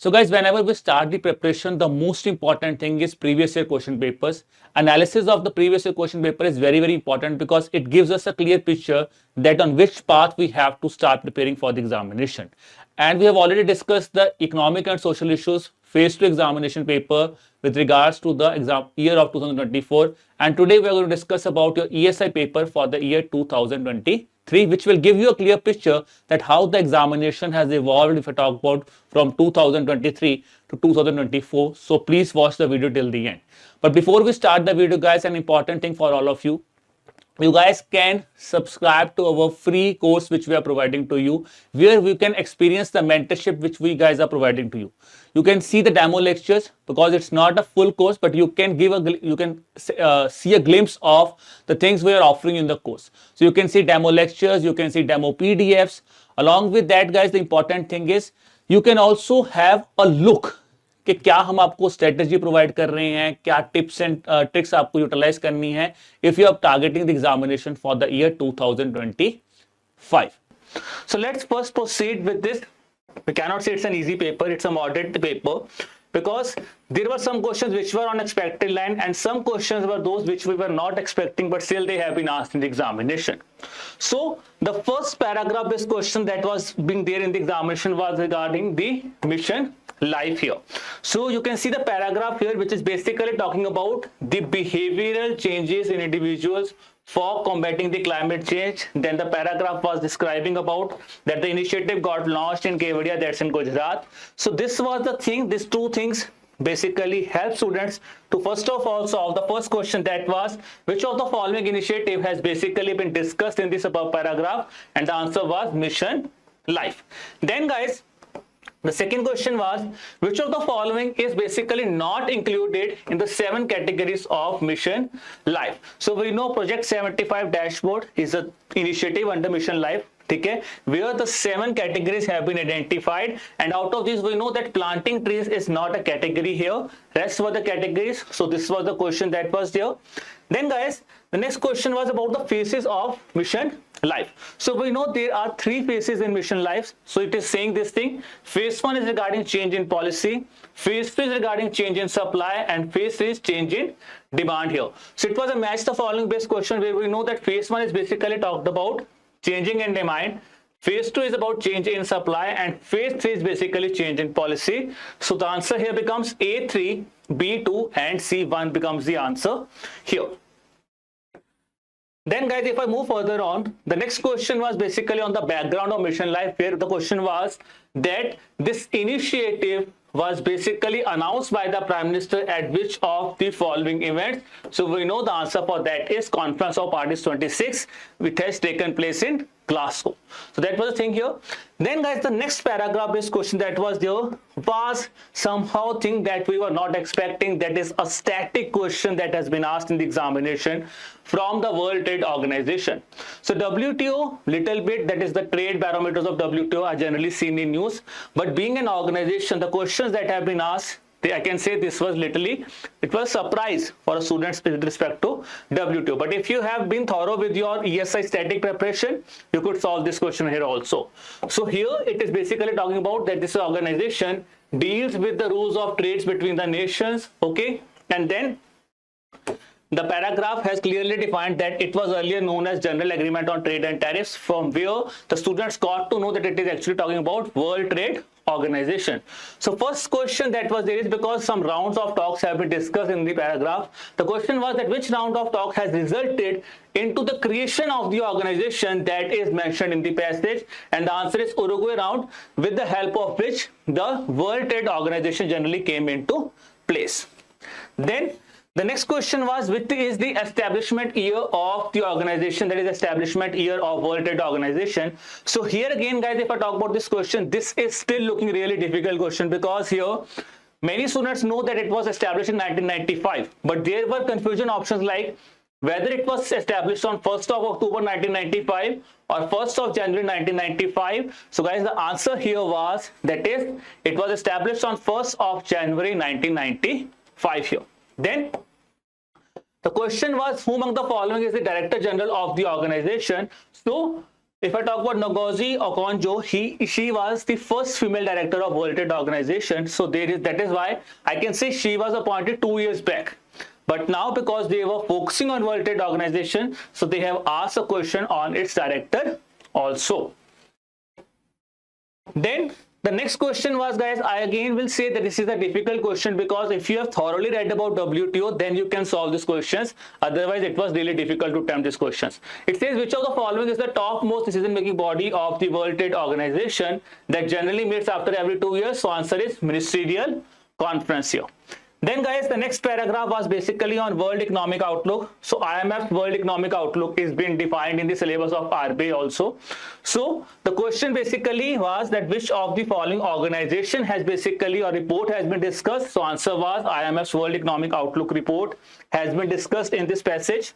So guys, whenever we start the preparation, the most important thing is previous year question papers. Analysis of the previous year question paper is very, very important because it gives us a clear picture that on which path we have to start preparing for the examination. And we have already discussed the economic and social issues phase 2 examination paper with regards to the exam year of 2024. And today we are going to discuss about your ESI paper for the year 2023, which will give you a clear picture that how the examination has evolved if I talk about from 2023 to 2024. So please watch the video till the end. But before we start the video, guys, an important thing for all of you. You guys can subscribe to our free course which we are providing to you, where you can experience the mentorship which we guys are providing to you. You can see the demo lectures because it's not a full course, but you can see a glimpse of the things we are offering in the course. So you can see demo lectures, you can see demo PDFs. Along with that, guys, the important thing is you can also have a look कि क्या हम आपको strategy provide कर रहे हैं, क्या tips and tricks आपको utilise करनी है if you are targeting the examination for the year 2025. So let's first proceed with this. We cannot say it's an easy paper, it's a moderate paper because there were some questions which were on expected line and some questions were those which we were not expecting, but still they have been asked in the examination. So the first paragraph based question that was being there in the examination was regarding the mission life here. So you can see the paragraph here which is basically talking about the behavioral changes in individuals for combating the climate change. Then the paragraph was describing about that the initiative got launched in Kevadia, that's in Gujarat. So this was the thing, these two things basically help students to first of all solve the first question, that was which of the following initiative has basically been discussed in this above paragraph, and the answer was mission life. Then guys, the second question was which of the following is basically not included in the 7 categories of mission life. So we know Project 75 dashboard is an initiative under mission life, okay, where the 7 categories have been identified, and out of these we know that planting trees is not a category here, rest were the categories. So this was the question that was there. Then guys, the next question was about the phases of mission life. So we know there are 3 phases in mission life. So it is saying this thing: phase 1 is regarding change in policy, phase 2 is regarding change in supply, and phase 3 is change in demand here. So it was a match the following based question where we know that phase 1 is basically talked about changing in demand, phase 2 is about change in supply, and phase 3 is basically change in policy. So the answer here becomes A3, B2 and C1 becomes the answer here. Then guys, if I move further on, the next question was basically on the background of mission life, where the question was that this initiative was basically announced by the Prime Minister at which of the following events. So we know the answer for that is Conference of Parties 26, which has taken place in Glasgow. So that was the thing here. Then guys, the next paragraph based question that was there was somehow thing that we were not expecting, that is a static question that has been asked in the examination from the World Trade Organization. So WTO, little bit, that is the trade barometers of WTO are generally seen in news, but being an organization, the questions that have been asked, I can say this was literally, it was a surprise for students with respect to WTO. But if you have been thorough with your ESI static preparation, you could solve this question here also. So here it is basically talking about that this organization deals with the rules of trades between the nations, okay, and then the paragraph has clearly defined that it was earlier known as General Agreement on Trade and Tariffs, from where the students got to know that it is actually talking about World Trade Organization. So first question that was there is because some rounds of talks have been discussed in the paragraph. The question was that which round of talk has resulted into the creation of the organization that is mentioned in the passage, and the answer is Uruguay round, with the help of which the World Trade Organization generally came into place. Then the next question was which is the establishment year of the organization, that is establishment year of World Trade Organization. So here again guys, if I talk about this question, this is still looking really difficult question because here many students know that it was established in 1995, but there were confusion options like whether it was established on 1st of October 1995 or 1st of January 1995. So guys, the answer here was that is it was established on 1st of January 1995 here. Then the question was who among the following is the Director General of the organization. So if I talk about Ngozi Okonjo, she was the first female director of World Trade Organization. So that is why I can say she was appointed 2 years back. But now because they were focusing on World Trade Organization, so they have asked a question on its director also. Then the next question was, guys, I again will say that this is a difficult question because if you have thoroughly read about WTO, then you can solve these questions. Otherwise, it was really difficult to attempt these questions. It says, which of the following is the topmost decision-making body of the World Trade Organization that generally meets after every 2 years? So answer is Ministerial Conference here. Then guys, the next paragraph was basically on World Economic Outlook. So IMF's World Economic Outlook is being defined in the syllabus of RBI also. So the question basically was that which of the following organization has basically a report has been discussed. So answer was IMF's World Economic Outlook report has been discussed in this passage.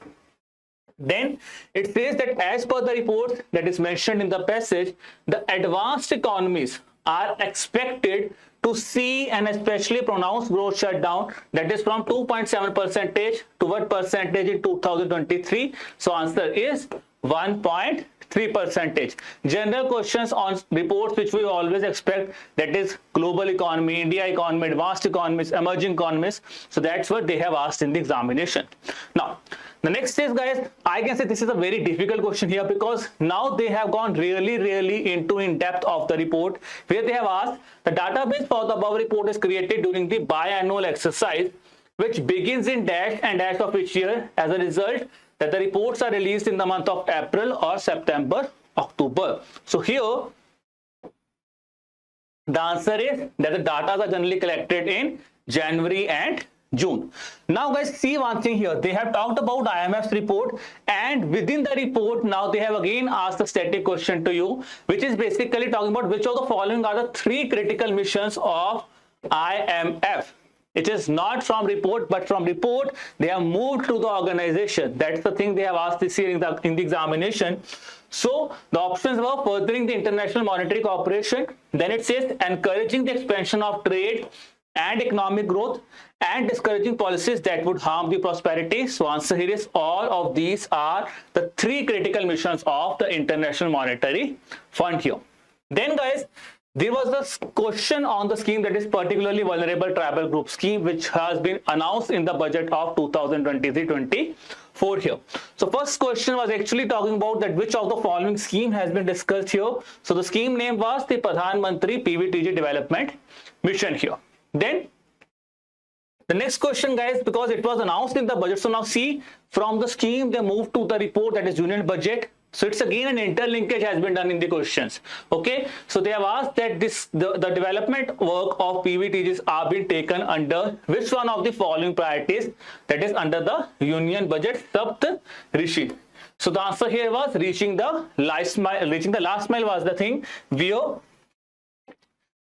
Then it says that as per the report that is mentioned in the passage, the advanced economies are expected to see an especially pronounced growth shutdown, that is from 2.7% to what percentage in 2023? So answer is 1.3%. General questions on reports which we always expect, that is global economy, India economy, advanced economies, emerging economies. So that's what they have asked in the examination. Now the next is, guys, I can say this is a very difficult question here because now they have gone really into in depth of the report, where they have asked the database for the above report is created during the biannual exercise which begins in dash and dash of each year. As a result, that the reports are released in the month of April or September, October. So here the answer is that the data are generally collected in January and June. Now guys, see one thing here. They have talked about IMF's report, and within the report now they have again asked a static question to you, which is basically talking about which of the following are the 3 critical missions of IMF. It is not from report, but from report they have moved to the organization. That's the thing they have asked this year in the examination. So the options were furthering the international monetary cooperation, then it says encouraging the expansion of trade and economic growth, and discouraging policies that would harm the prosperity. So answer here is all of these are the 3 critical missions of the International Monetary Fund here. Then guys, there was this question on the scheme, that is particularly vulnerable tribal group scheme, which has been announced in the budget of 2023-24 here. So first question was actually talking about that which of the following scheme has been discussed here. So the scheme name was the Pradhan Mantri PVTG Development Mission here. Then the next question, guys, because it was announced in the budget, so now see, from the scheme they moved to the report, that is union budget. So it's again an interlinkage has been done in the questions. Okay, so they have asked that the development work of PVTGs are being taken under which one of the following priorities, that is under the union budget Sapt Rishi. So the answer here was reaching the last mile. Reaching the last mile was the thing where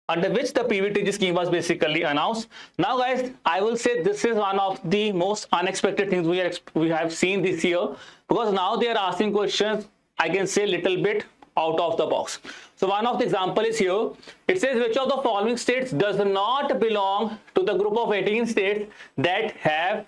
under which the PVTG scheme was basically announced. Now guys, I will say this is one of the most unexpected things we have seen this year, because now they are asking questions, I can say little bit out of the box. So one of the example is here. It says which of the following states does not belong to the group of 18 states that have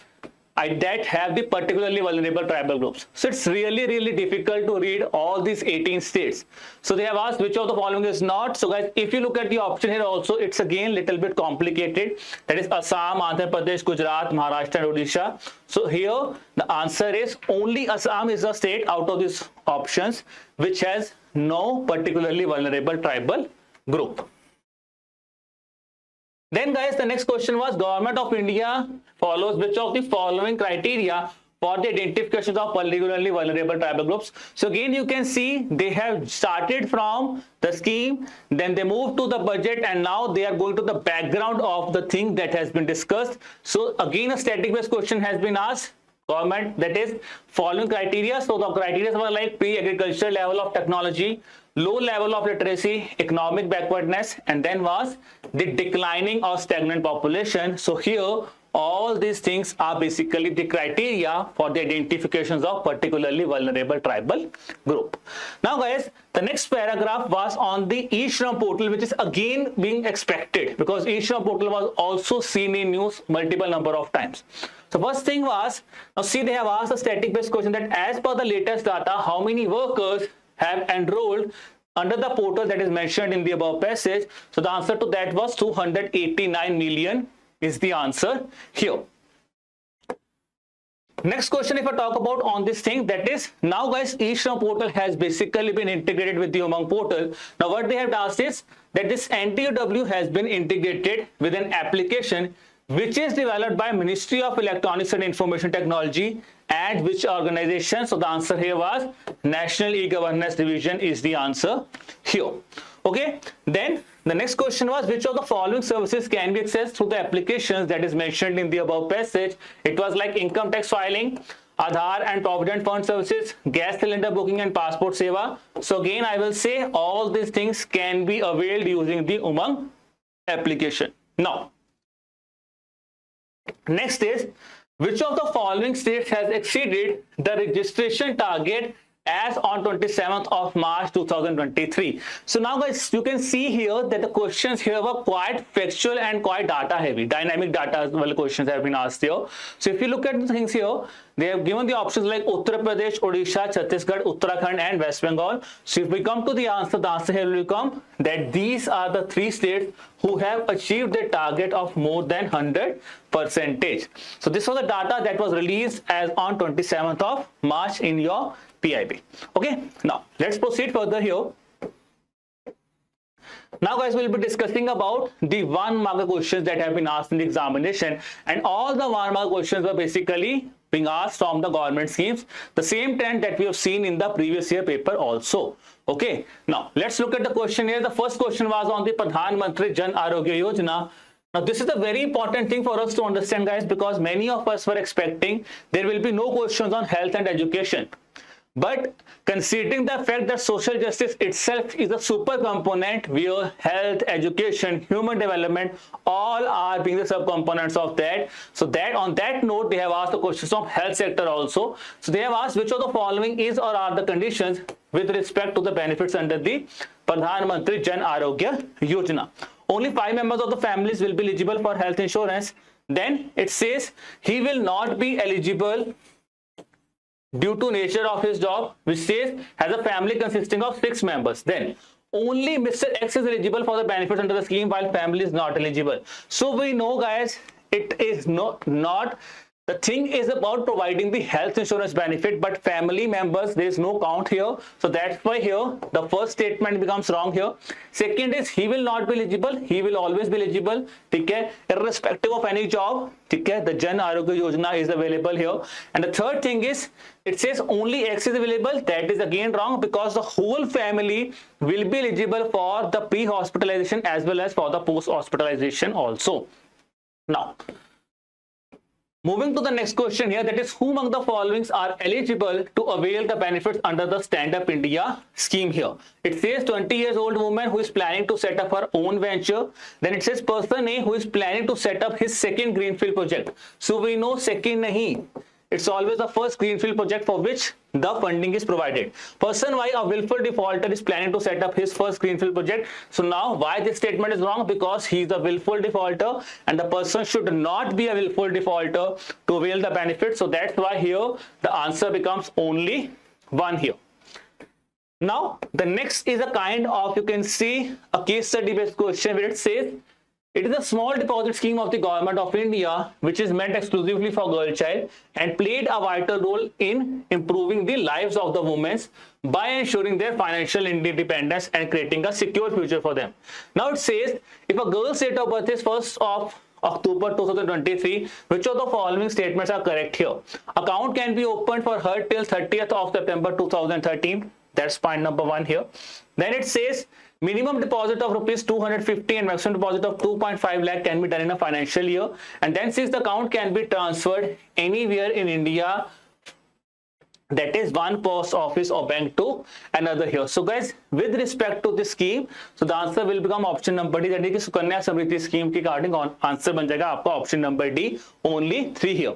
the particularly vulnerable tribal groups. So it's really difficult to read all these 18 states. So they have asked which of the following is not. So guys, if you look at the option here also, it's again little bit complicated. That is Assam, Andhra Pradesh, Gujarat, Maharashtra and Odisha. So here the answer is only Assam is a state out of these options which has no particularly vulnerable tribal group. Then guys, the next question was Government of India follows which of the following criteria for the identification of particularly vulnerable tribal groups. So again, you can see they have started from the scheme, then they moved to the budget, and now they are going to the background of the thing that has been discussed. So again, a static based question has been asked. Government, that is following criteria. So the criteria were like pre-agricultural level of technology, low level of literacy, economic backwardness, and then was the declining or stagnant population. So here all these things are basically the criteria for the identifications of particularly vulnerable tribal group. Now guys, the next paragraph was on the e-Shram portal, which is again being expected because e-Shram portal was also seen in news multiple number of times. So first thing was, now see, they have asked a static based question that as per the latest data, how many workers have enrolled under the portal that is mentioned in the above passage? So the answer to that was 289 million is the answer here. Next question, if I talk about on this thing, that is, now guys, e-Shram portal has basically been integrated with the Umang portal. Now what they have asked is that this NTUW has been integrated with an application which is developed by Ministry of Electronics and Information Technology and which organization? So the answer here was National E-Governance Division is the answer here. Okay, then the next question was, which of the following services can be accessed through the applications that is mentioned in the above passage? It was like income tax filing, Aadhaar and Provident Fund services, gas cylinder booking and passport seva. So again, I will say all these things can be availed using the Umang application. Now, next is, which of the following states has exceeded the registration target as on 27th of March 2023? So now guys, you can see here that the questions here were quite factual and quite data heavy. Dynamic data well questions have been asked here. So if you look at the things here, they have given the options like Uttar Pradesh, Odisha, Chhattisgarh, Uttarakhand and West Bengal. So if we come to the answer here will come that these are the three states who have achieved the target of more than 100%. So this was the data that was released as on 27th of March in your PIB. Okay, now let's proceed further here. Now guys, we'll be discussing about the 1 mark questions that have been asked in the examination, and all the 1 mark questions were basically being asked from the government schemes, the same trend that we have seen in the previous year paper also. Okay, now let's look at the question here. The first question was on the Pradhan Mantri Jan Arogya Yojana. Now this is a very important thing for us to understand guys, because many of us were expecting there will be no questions on health and education. But considering the fact that social justice itself is a super component where health, education, human development, all are being the subcomponents of that. So that on that note, they have asked the questions from health sector also. So they have asked which of the following is or are the conditions with respect to the benefits under the Pradhan Mantri Jan Arogya Yojana. Only 5 members of the families will be eligible for health insurance. Then it says he will not be eligible due to nature of his job, which says has a family consisting of 6 members. Then only Mr. X is eligible for the benefits under the scheme while family is not eligible. So we know guys, it is not the thing is about providing the health insurance benefit, but family members, there is no count here. So that's why here the first statement becomes wrong here. Second is he will not be eligible, he will always be eligible, okay, irrespective of any job, okay, the Jan Arogya Yojana is available here. And the third thing is it says only X is available. That is again wrong, because the whole family will be eligible for the pre-hospitalization as well as for the post-hospitalization also. Now, moving to the next question here, that is, who among the followings are eligible to avail the benefits under the Stand Up India scheme here? It says 20 years old woman who is planning to set up her own venture. Then it says person A who is planning to set up his second greenfield project. So we know second nahi, it's always the first greenfield project for which the funding is provided. Person Y, a willful defaulter, is planning to set up his first greenfield project. So now why this statement is wrong? Because he is a willful defaulter and the person should not be a willful defaulter to avail the benefit. So that's why here the answer becomes only 1 here. Now the next is a kind of, you can see, a case study based question where it says it is a small deposit scheme of the government of India which is meant exclusively for girl child and played a vital role in improving the lives of the women by ensuring their financial independence and creating a secure future for them. Now it says if a girl's date of birth is 1st of October 2023, which of the following statements are correct here? Account can be opened for her till 30th of September 2013. That's point number 1 here. Then it says minimum deposit of rupees 250 and maximum deposit of 2.5 lakh can be done in a financial year. And then since the account can be transferred anywhere in India, that is one post office or bank to another here. So guys, with respect to this scheme, so the answer will become option number D, that is Sukanya Samriddhi scheme के regarding answer बन जाएगा आपका option number D, only 3 here.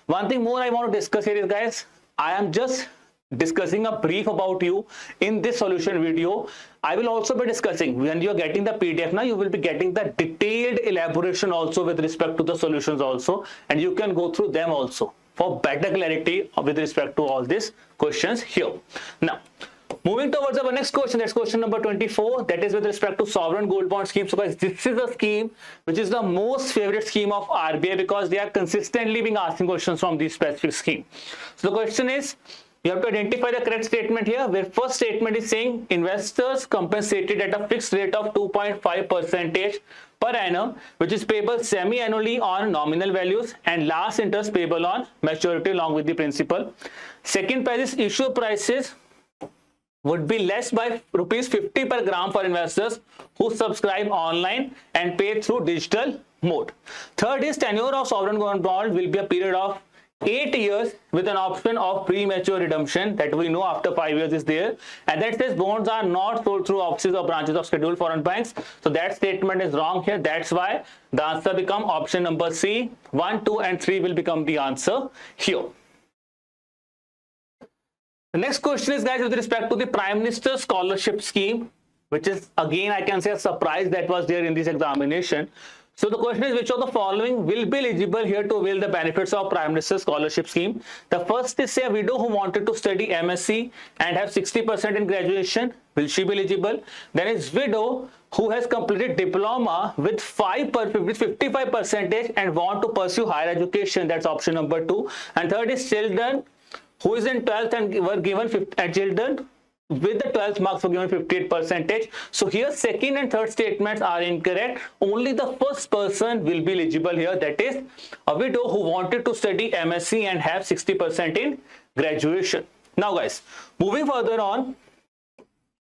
One thing more I want to discuss here is guys, I am just discussing a brief about you in this solution video. I will also be discussing, when you are getting the PDF now, you will be getting the detailed elaboration also with respect to the solutions also, and you can go through them also for better clarity with respect to all these questions here. Now Moving towards our next question, that's question number 24, that is with respect to sovereign gold bond scheme. So guys, this is a scheme which is the most favorite scheme of RBI because they are consistently being asking questions from this specific scheme. So the question is, you have to identify the correct statement here, where first statement is saying investors compensated at a fixed rate of 2.5% per annum, which is payable semi-annually on nominal values and last interest payable on maturity along with the principal. Second price is issue prices would be less by rupees 50 per gram for investors who subscribe online and pay through digital mode. Third is tenure of sovereign gold bond will be a period of 8 years with an option of premature redemption that we know after 5 years is there, and that says bonds are not sold through offices or branches of scheduled foreign banks. So that statement is wrong here. That's why the answer become option number C. 1, 2 and 3 will become the answer here. The next question is, guys, with respect to the Prime Minister's Scholarship Scheme, which is again I can say a surprise that was there in this examination. So the question is, which of the following will be eligible here to avail the benefits of Prime Minister's Scholarship Scheme? The first is, say, a widow who wanted to study MSc and have 60% in graduation. Will she be eligible? Then is widow who has completed diploma with 55% and want to pursue higher education. That's option number 2. And third is children who is in 12th and were given children with the 12th marks were given 58%. So here second and third statements are incorrect. Only the first person will be eligible here, that is a widow who wanted to study MSc and have 60% in graduation. Now guys, moving further on,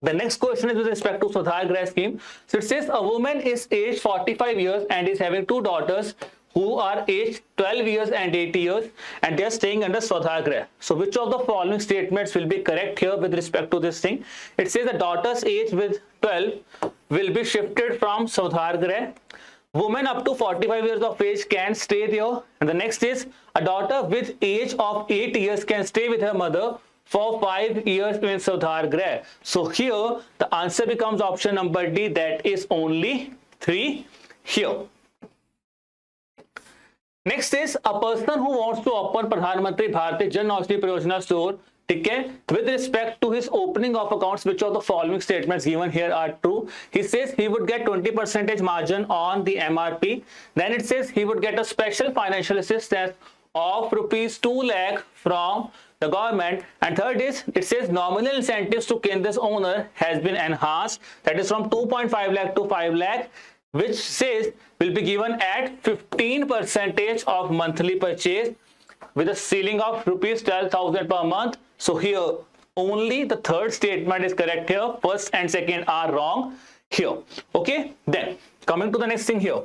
the next question is with respect to Swadhyay Grah scheme. So it says a woman is aged 45 years and is having 2 daughters who are aged 12 years and 8 years, and they are staying under Swadhyay Grah. So which of the following statements will be correct here with respect to this thing? It says the daughter's age with 12 will be shifted from Swadhyay Grah. Women up to 45 years of age can stay there. And the next is a daughter with age of 8 years can stay with her mother for 5 years in Swadhyay Grah. So here the answer becomes option number D, that is only 3 here. Next is a person who wants to open Pradhan Mantri Bharatiya Jan Aushadhi Pariyojana store, okay, with respect to his opening of accounts, which of the following statements given here are true? He says he would get 20% margin on the MRP. Then it says he would get a special financial assistance of rupees 2 lakh from the government. And third is, it says nominal incentives to Kendra's owner has been enhanced, that is from 2.5 lakh to 5 lakh, which says will be given at 15% of monthly purchase with a ceiling of rupees 12,000 per month. So here only the third statement is correct here. First and second are wrong here. Okay, then coming to the next thing here,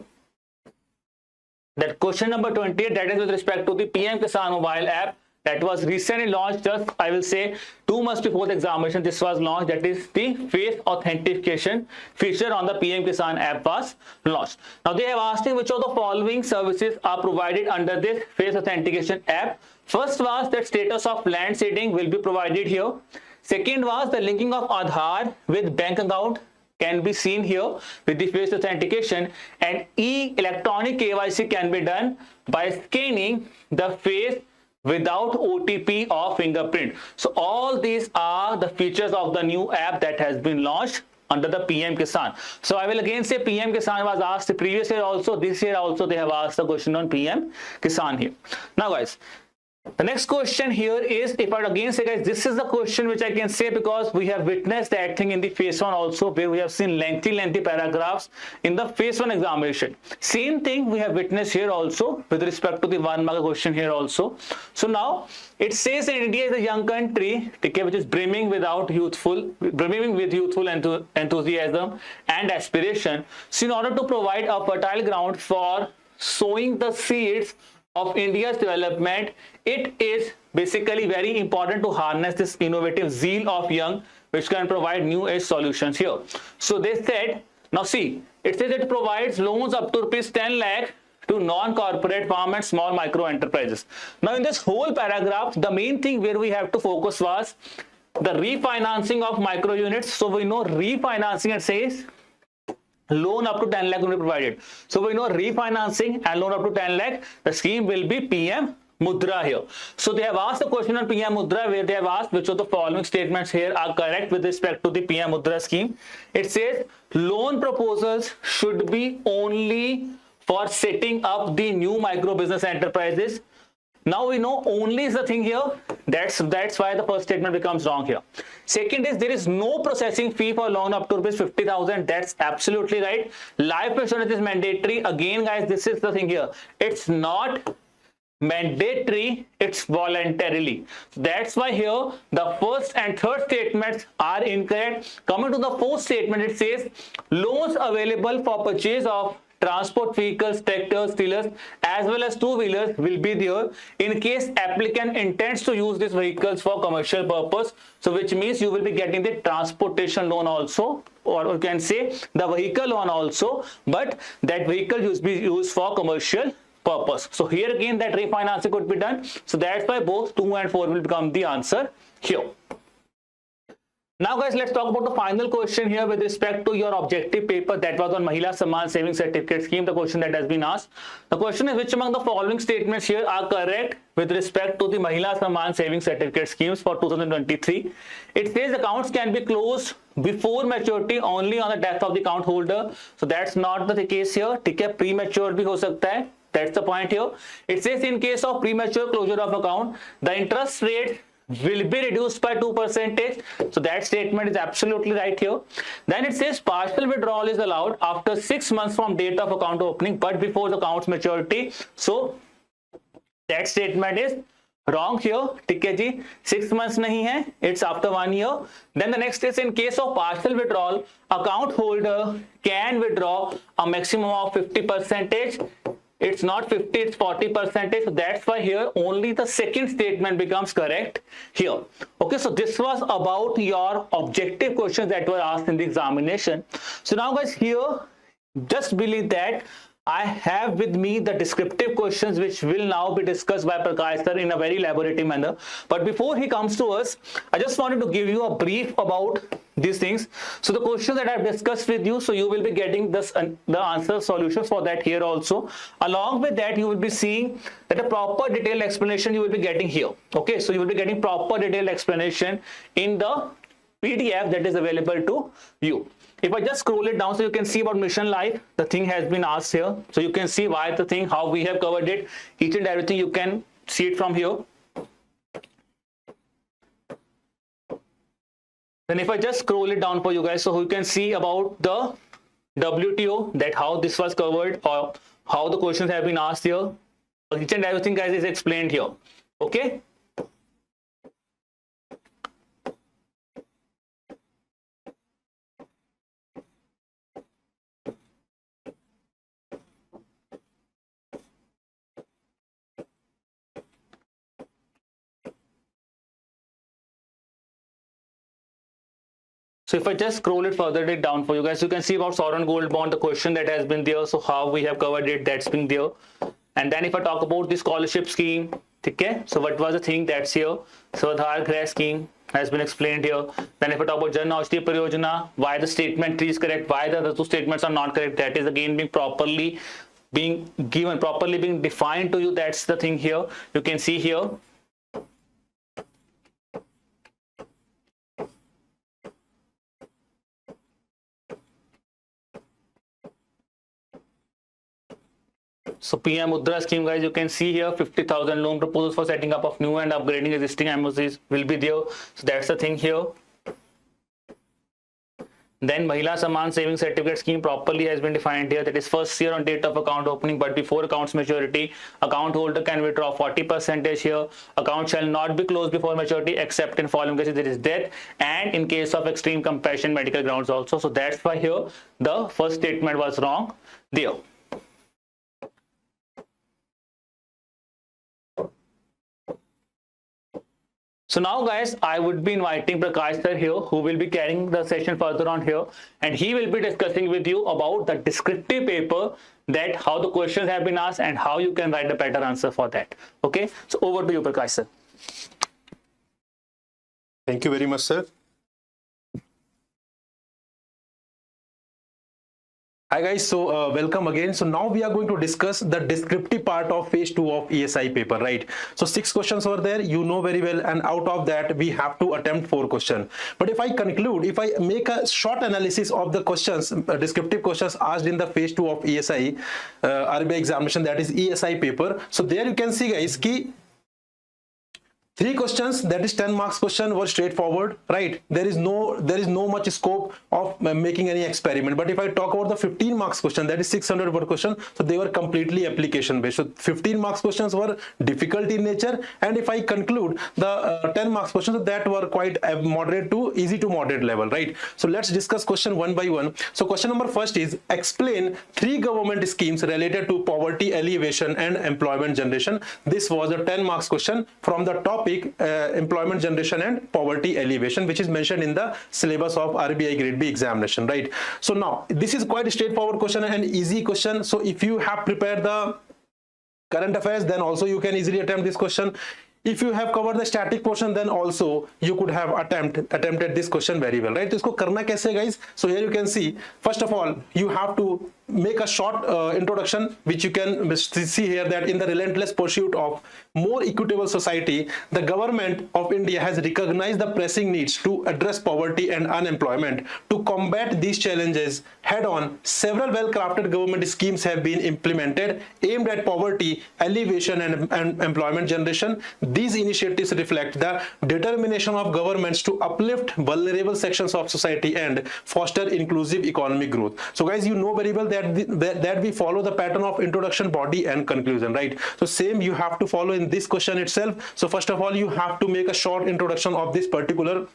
that question number 28, that is with respect to the PM Kisan mobile app that was recently launched, just I will say 2 months before the examination this was launched. That is the face authentication feature on the PM Kisan app was launched. Now they have asked me which of the following services are provided under this face authentication app. First was that status of land seeding will be provided here. Second was the linking of Aadhaar with bank account can be seen here with the face authentication, and electronic KYC can be done by scanning the face without OTP or fingerprint. So all these are the features of the new app that has been launched under the PM Kisan. So I will again say PM Kisan was asked the previous year also, this year also they have asked a question on PM Kisan here. Now guys, the next question here is, if I again say guys, this is the question which I can say because we have witnessed that thing in the phase 1 also, where we have seen lengthy paragraphs in the phase 1 examination. Same thing we have witnessed here also with respect to the 1 mark question here also. So now it says that India is a young country, okay, which is brimming with youthful enthusiasm and aspiration. So in order to provide a fertile ground for sowing the seeds of India's development, it is basically very important to harness this innovative zeal of young, which can provide new age solutions here. So they said, now see, it says it provides loans up to rupees 10 lakh to non-corporate farm and small micro enterprises. Now in this whole paragraph, the main thing where we have to focus was the refinancing of micro units. So we know refinancing, it says loan up to 10 lakh will be provided. So we know refinancing and loan up to 10 lakh, the scheme will be PM Mudra here. So they have asked a question on PM Mudra where they have asked which of the following statements here are correct with respect to the PM Mudra scheme. It says loan proposals should be only for setting up the new micro business enterprises. Now we know only is the thing here. That's why the first statement becomes wrong here. Second is there is no processing fee for loan up to rupees 50,000. That's absolutely right. Life insurance is mandatory. Again, guys, this is the thing here. It's not mandatory, it's voluntarily. That's why here the first and third statements are incorrect. Coming to the fourth statement, it says loans available for purchase of transport vehicles, tractors, trailers as well as two-wheelers will be there in case applicant intends to use these vehicles for commercial purpose. So which means you will be getting the transportation loan also, or you can say the vehicle loan also, but that vehicle will be used for commercial purpose. So here again that refinancing could be done. So that's why both 2 and 4 will become the answer here. Now guys, let's talk about the final question here with respect to your objective paper that was on Mahila Samman Savings Certificate Scheme, the question that has been asked. The question is which among the following statements here are correct with respect to the Mahila Samman Savings Certificate Schemes for 2023. It says accounts can be closed before maturity only on the death of the account holder. So that's not the case here. Okay, premature bhi ho sakta hai. That's the point here. It says in case of premature closure of account, the interest rate will be reduced by 2%. So that statement is absolutely right here. Then it says partial withdrawal is allowed after 6 months from date of account opening but before the account's maturity. So that statement is wrong here. ठीक है जी, 6 months नहीं है, it's after 1 year. Then the next is in case of partial withdrawal, account holder can withdraw a maximum of 50%. It's not 50, it's 40%. So that's why here only the second statement becomes correct here. Okay, so this was about your objective questions that were asked in the examination. So now guys, here just believe that I have with me the descriptive questions which will now be discussed by Prakash sir in a very elaborative manner. But before he comes to us, I just wanted to give you a brief about these things. So the questions that I've discussed with you, so you will be getting this the answer solutions for that here also. Along with that, you will be seeing that a proper detailed explanation you will be getting here. Okay, so you will be getting proper detailed explanation in the PDF that is available to you. If I just scroll it down, so you can see about mission life, the thing has been asked here. So you can see why the thing, how we have covered it, each and everything you can see it from here. Then if I just scroll it down for you guys, so you can see about the WTO, that how this was covered or how the questions have been asked here. Each and everything guys is explained here. Okay. So if I just scroll it further it down for you guys, you can see about sovereign gold bond, the question that has been there. So how we have covered it, that's been there. And then if I talk about the scholarship scheme, okay, so what was the thing that's here? So the Aadhaar Grace scheme has been explained here. Then if I talk about Jan Aushadhi Pariyojana, why the statement 3 is correct, why the other 2 statements are not correct, that is again being properly being given, properly being defined to you. That's the thing here. You can see here. So PM Mudra scheme guys, you can see here 50,000 loan proposals for setting up of new and upgrading existing MOCs will be there. So that's the thing here. Then Mahila Samman Savings Certificate Scheme properly has been defined here. That is first year on date of account opening but before account's maturity. Account holder can withdraw 40% here. Account shall not be closed before maturity except in following cases there is death and in case of extreme compassion medical grounds also. So that's why here the first statement was wrong there. So now guys, I would be inviting Prakash sir here who will be carrying the session further on here and he will be discussing with you about the descriptive paper, that how the questions have been asked and how you can write a better answer for that. Okay, so over to you Prakash sir. Thank you very much sir. Hi guys, so welcome again. So now we are going to discuss the descriptive part of phase 2 of ESI paper, right? So 6 questions were there, you know very well, and out of that we have to attempt 4 questions. But if I conclude, if I make a short analysis of the questions, descriptive questions asked in the phase 2 of ESI RBI examination, that is ESI paper. So there you can see guys, key 3 questions, that is 10 marks question, were straightforward, right? There is no much scope of making any experiment. But if I talk about the 15 marks question, that is 600 word question, so they were completely application based. So 15 marks questions were difficult in nature, and if I conclude the 10 marks questions, that were quite moderate to easy to moderate level, right? So let's discuss question one by one. So question number first is, explain 3 government schemes related to poverty alleviation and employment generation. This was a 10 marks question from the topic employment generation and poverty alleviation, which is mentioned in the syllabus of RBI Grade B examination, right? So now this is quite a straightforward question and easy question. So if you have prepared the current affairs, then also you can easily attempt this question. If you have covered the static portion, then also you could have attempted this question very well, right? So isko karna kaise, guys? So here you can see, first of all, you have to make a short introduction, which you can see here, that in the relentless pursuit of more equitable society, the government of India has recognized the pressing needs to address poverty and unemployment. To combat these challenges head on, several well-crafted government schemes have been implemented aimed at poverty alleviation and employment generation. These initiatives reflect the determination of governments to uplift vulnerable sections of society and foster inclusive economic growth. So guys, you know very well that we follow the pattern of introduction, body and conclusion, right? So same you have to follow in this question itself. So first of all, you have to make a short introduction of this particular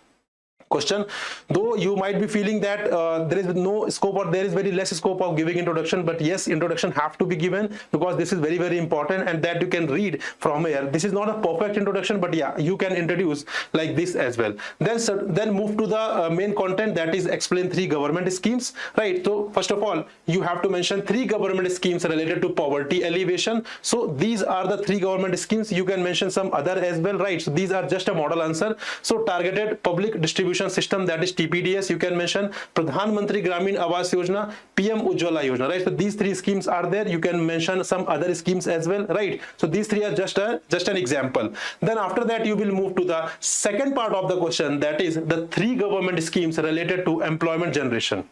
question, though you might be feeling that there is no scope, or there is very less scope of giving introduction, but yes, introduction have to be given because this is very, very important, and that you can read from here. This is not a perfect introduction, but yeah, you can introduce like this as well. Then move to the main content, that is explain 3 government schemes, right? So first of all, you have to mention 3 government schemes related to poverty alleviation. So these are the 3 government schemes. You can mention some other as well, right? So these are just a model answer. So targeted public distribution system, that is TPDS, you can mention Pradhan Mantri Gramin Awas Yojana, PM Ujjwala Yojana, right? So these 3 schemes are there. You can mention some other schemes as well, right? So these 3 are just an example. Then after that, you will move to the second part of the question, that is the 3 government schemes related to employment generation.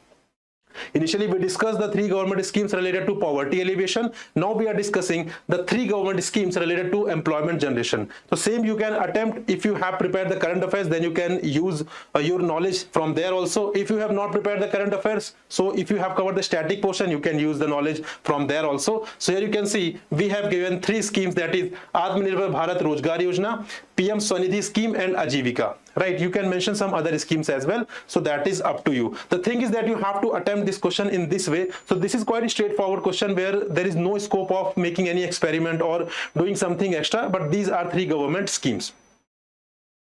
Initially, we discussed the 3 government schemes related to poverty alleviation. Now we are discussing the 3 government schemes related to employment generation. So same you can attempt. If you have prepared the current affairs, then you can use your knowledge from there also. If you have not prepared the current affairs, so if you have covered the static portion, you can use the knowledge from there also. So here you can see we have given 3 schemes, that is Atmanirbhar Bharat Rozgar Yojana, PM Swanidhi scheme and Ajivika, right? You can mention some other schemes as well. So that is up to you. The thing is that you have to attempt this question in this way. So this is quite a straightforward question where there is no scope of making any experiment or doing something extra, but these are 3 government schemes.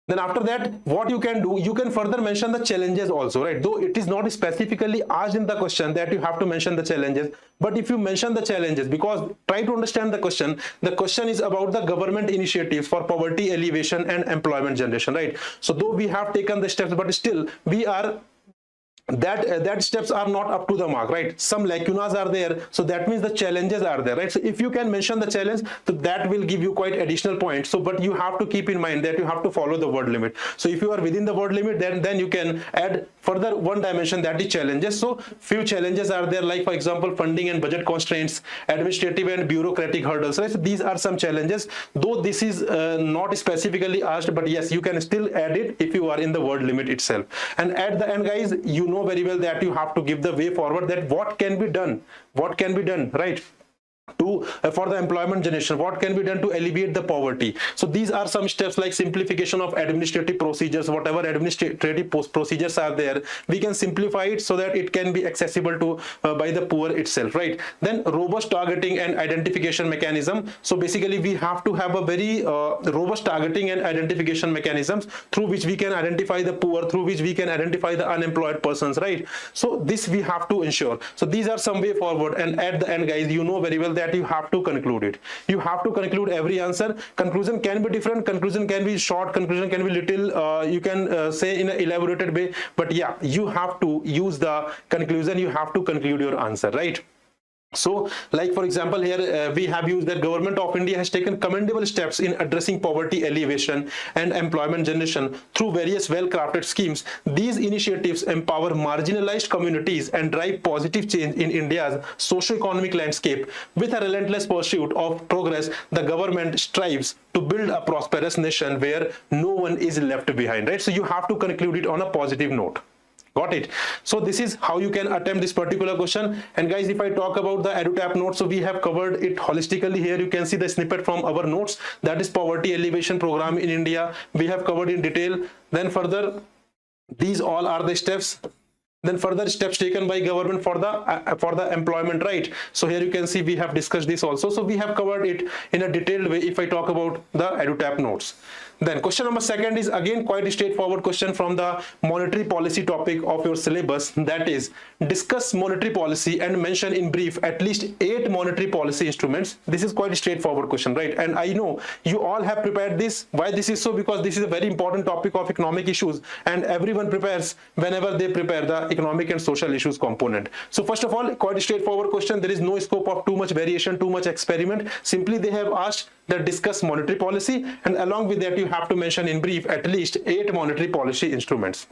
Then after that, what you can do, you can further mention the challenges also, right? Though it is not specifically asked in the question that you have to mention the challenges, but if you mention the challenges, because try to understand the question is about the government initiatives for poverty alleviation and employment generation, right? So though we have taken the steps, but still we are that steps are not up to the mark, right? Some lacunas are there, so that means the challenges are there, right? So if you can mention the challenge, so that will give you quite additional points. So but you have to keep in mind that you have to follow the word limit. So if you are within the word limit, then you can add further one dimension, that is challenges. So few challenges are there, like for example funding and budget constraints, administrative and bureaucratic hurdles, right? So these are some challenges, though this is not specifically asked, but yes, you can still add it if you are in the word limit itself. And at the end, guys, you know very well that you have to give the way forward, that what can be done, right, to for the employment generation, what can be done to alleviate the poverty. So these are some steps like simplification of administrative procedures. Whatever administrative procedures are there, we can simplify it so that it can be accessible to by the poor itself, right? Then robust targeting and identification mechanism. So basically we have to have a very robust targeting and identification mechanisms through which we can identify the poor, through which we can identify the unemployed persons, right? So this we have to ensure. So these are some way forward, and at the end, guys, you know very well that you have to conclude it. You have to conclude every answer. Conclusion can be different, conclusion can be short, conclusion can be little, you can say in an elaborated way, but yeah, you have to use the conclusion, you have to conclude your answer, right? So like for example here we have used that government of India has taken commendable steps in addressing poverty alleviation and employment generation through various well-crafted schemes. These initiatives empower marginalized communities and drive positive change in India's socio-economic landscape. With a relentless pursuit of progress, the government strives to build a prosperous nation where no one is left behind, right? So you have to conclude it on a positive note. Got it? So this is how you can attempt this particular question. And guys, if I talk about the EduTap notes, so we have covered it holistically. Here you can see the snippet from our notes, that is poverty alleviation program in India. We have covered in detail. Then further, these all are the steps. Then further steps taken by government for the employment, right? So here you can see we have discussed this also. So we have covered it in a detailed way if I talk about the EduTap notes. Then question number second is again quite a straightforward question from the monetary policy topic of your syllabus, that is discuss monetary policy and mention in brief at least 8 monetary policy instruments. This is quite a straightforward question, right? And I know you all have prepared this. Why this is so? Because this is a very important topic of economic issues and everyone prepares whenever they prepare the economic and social issues component. So first of all, quite a straightforward question. There is no scope of too much variation, too much experiment. Simply they have asked that discuss monetary policy, and along with that you have to mention in brief at least 8 monetary policy instruments,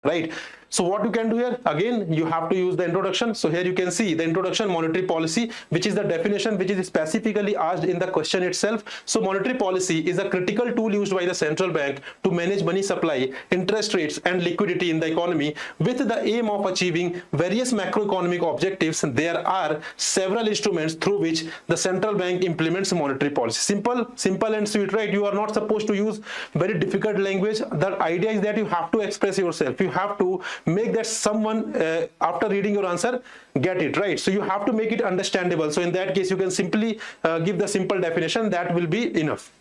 right? So what you can do here, again you have to use the introduction. So here you can see the introduction, monetary policy, which is the definition which is specifically asked in the question itself. So monetary policy is a critical tool used by the central bank to manage money supply, interest rates and liquidity in the economy with the aim of achieving various macroeconomic objectives. There are several instruments through which the central bank implements monetary policy. Simple and sweet, right? You are not supposed to use very difficult language. The idea is that you have to express yourself. You have to make that someone after reading your answer get it, right? So you have to make it understandable. So in that case you can simply give the simple definition, that will be enough.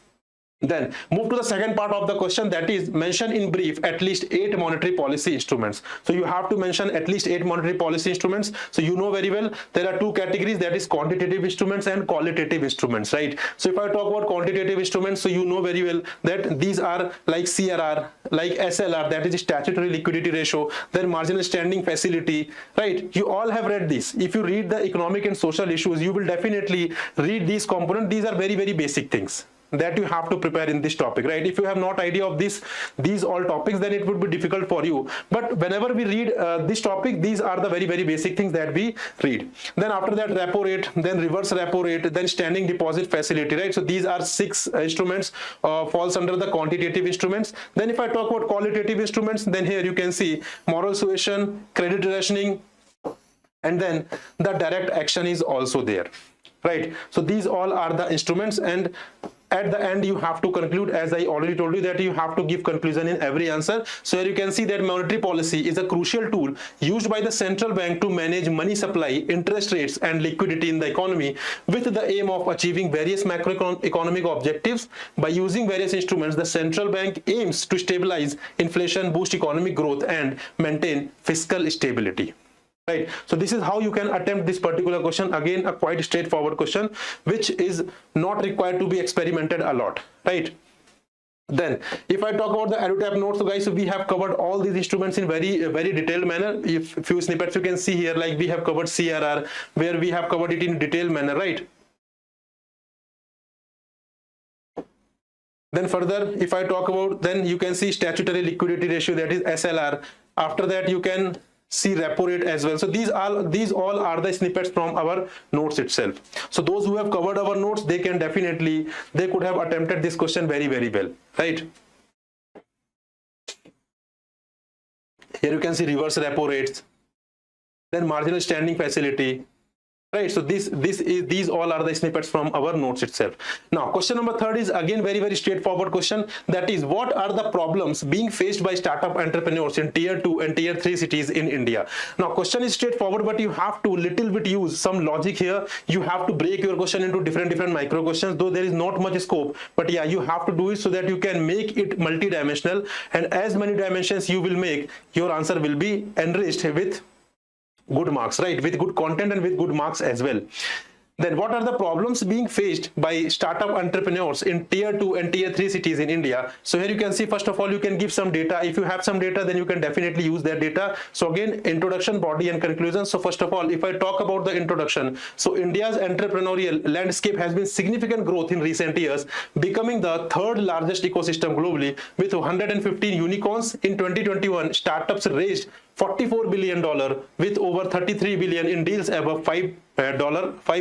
Then move to the second part of the question, that is mention in brief at least 8 monetary policy instruments. So you have to mention at least 8 monetary policy instruments. So you know very well there are 2 categories, that is quantitative instruments and qualitative instruments, right? So if I talk about quantitative instruments, so you know very well that these are like CRR, like SLR, that is statutory liquidity ratio, then marginal standing facility, right? You all have read this. If you read the economic and social issues, you will definitely read these components. These are very, very basic things that you have to prepare in this topic, right? If you have not idea of these all topics, then it would be difficult for you. But whenever we read this topic, these are the very, very basic things that we read. Then after that, repo rate, then reverse repo rate, then standing deposit facility, right? So these are 6 instruments falls under the quantitative instruments. Then if I talk about qualitative instruments, then here you can see moral suasion, credit rationing, and then the direct action is also there, right? So these all are the instruments, and at the end you have to conclude, as I already told you that you have to give conclusion in every answer. So here you can see that monetary policy is a crucial tool used by the central bank to manage money supply, interest rates and liquidity in the economy with the aim of achieving various macroeconomic objectives. By using various instruments, the central bank aims to stabilize inflation, boost economic growth and maintain fiscal stability. Right, so this is how you can attempt this particular question. Again, a quite straightforward question which is not required to be experimented a lot, right? Then if I talk about the EduTap notes, so guys, so we have covered all these instruments in very detailed manner. If few snippets you can see here, like we have covered CRR, where we have covered it in detailed manner, right? Then further, if I talk about, then you can see statutory liquidity ratio, that is SLR. After that you can see repo rate as well. So these all are the snippets from our notes itself. So those who have covered our notes, they could have attempted this question very, very well, right? Here you can see reverse repo rates, then marginal standing facility, right? So these all are the snippets from our notes itself. Now question number 3 is again very straightforward question, that is what are the problems being faced by startup entrepreneurs in tier 2 and tier 3 cities in India? Now question is straightforward, but you have to little bit use some logic here. You have to break your question into different micro questions, though there is not much scope, but yeah, you have to do it so that you can make it multi-dimensional, and as many dimensions you will make, your answer will be enriched with good marks, right? With good content and with good marks as well. Then what are the problems being faced by startup entrepreneurs in tier 2 and tier 3 cities in India? So here you can see, first of all, you can give some data. If you have some data, then you can definitely use that data. So again, introduction, body and conclusion. So first of all, if I talk about the introduction, so India's entrepreneurial landscape has been significant growth in recent years, becoming the third largest ecosystem globally with 115 unicorns. In 2021, startups raised $44 billion with over 33 billion in deals above $5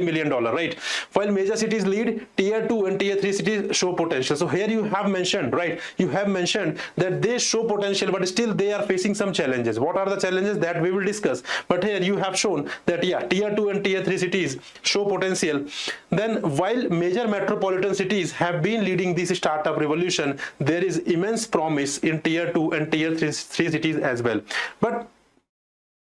million, right? While major cities lead, tier 2 and tier 3 cities show potential. So here you have mentioned, right? You have mentioned that they show potential, but still they are facing some challenges. What are the challenges that we will discuss? But here you have shown that, yeah, tier 2 and tier 3 cities show potential. Then while major metropolitan cities have been leading this startup revolution, there is immense promise in tier 2 and tier 3 cities as well. But